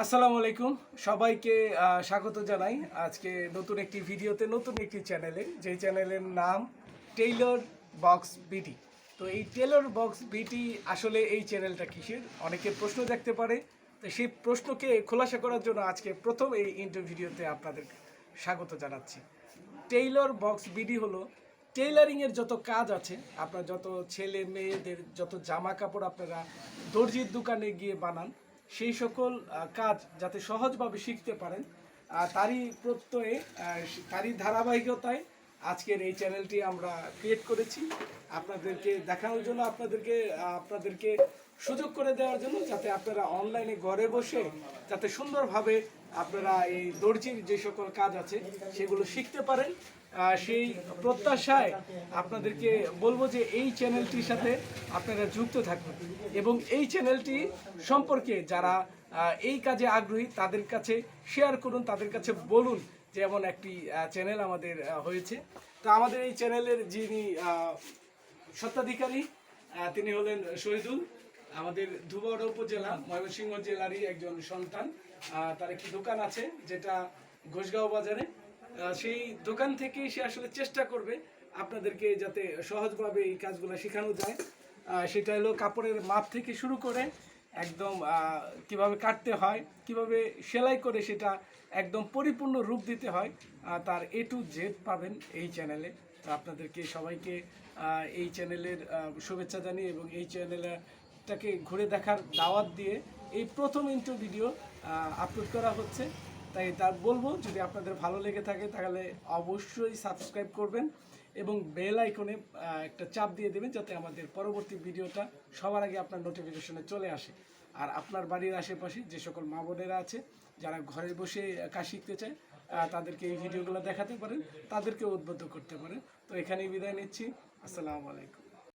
আসসালামু আলাইকুম সবাইকে স্বাগত জানাই আজকে নতুন একটি ভিডিওতে নতুন একটি চ্যানেলে যেই চ্যানেলের নাম টেইলর বক্স বিটি। তো এই টেইলর বক্স বিটি আসলে এই চ্যানেলটা কিসের অনেকের প্রশ্ন দেখতে পারে। তো সেই প্রশ্নকে খোলাসা করার জন্য আজকে প্রথম এই ভিডিওতে আপনাদের স্বাগত জানাচ্ছি। টেইলর বক্স বিডি হলো টেইলারিংয়ের যত কাজ আছে, আপনার যত ছেলে মেয়েদের যত জামা কাপড় আপনারা দর্জির দোকানে গিয়ে বানান, সেই সকল কাজ যাতে সহজভাবে শিখতে পারেন, তারই প্রত্যয়ে তারই ধারাবাহিকতায় আজকের এই চ্যানেলটি আমরা ক্রিয়েট করেছি আপনাদেরকে দেখানোর জন্য, আপনাদেরকে সুযোগ করে দেওয়ার জন্য, যাতে আপনারা অনলাইনে ঘরে বসে যাতে সুন্দরভাবে আপনারা এই দর্জির যে সকল কাজ আছে সেগুলো শিখতে পারেন। সেই প্রত্যাশায় আপনাদেরকে বলবো যে এই চ্যানেলটির সাথে আপনারা যুক্ত থাকবেন এবং এই চ্যানেলটি সম্পর্কে যারা এই কাজে আগ্রহী তাদের কাছে শেয়ার করুন, তাদের কাছে বলুন যে এমন একটি চ্যানেল আমাদের হয়েছে। তো আমাদের এই চ্যানেলের যিনি স্বত্বাধিকারী তিনি হলেন শহীদুল, আমাদের ধুবড় উপজেলা ময়মনসিংহ জেলারই একজন সন্তান। তার একটি দোকান আছে যেটা ঘোষগাঁও বাজারে। সেই দোকান থেকেই সে আসলে চেষ্টা করবে আপনাদেরকে যাতে সহজভাবে এই কাজগুলো শেখানো যায়। সেটা হলো কাপড়ের মাপ থেকে শুরু করে একদম কিভাবে কাটতে হয়, কিভাবে সেলাই করে সেটা একদম পরিপূর্ণ রূপ দিতে হয়, তার A to Z পাবেন এই চ্যানেলে। তো আপনাদেরকে সবাইকে এই চ্যানেলের শুভেচ্ছা জানিয়ে এবং এই চ্যানেলটাকে ঘুরে দেখার দাওয়াত দিয়ে এই প্রথম ভিডিও আপলোড করা হচ্ছে। তাই তার বলবো, যদি আপনাদের ভালো লেগে থাকে তাহলে অবশ্যই সাবস্ক্রাইব করবেন এবং বেল আইকনে একটা চাপ দিয়ে দেবেন যাতে আমাদের পরবর্তী ভিডিওটা সবার আগে আপনার নোটিফিকেশনে চলে আসে। আর আপনার বাড়ির আশেপাশে যে সকল মা বোনেরা আছে যারা ঘরে বসে কাজ শিখতে চায়, তাদেরকে এই ভিডিওগুলো দেখাতে পারেন, তাদেরকে উদ্বুদ্ধ করতে পারেন। তো এখানেই বিদায় নিচ্ছি। আসসালামু আলাইকুম।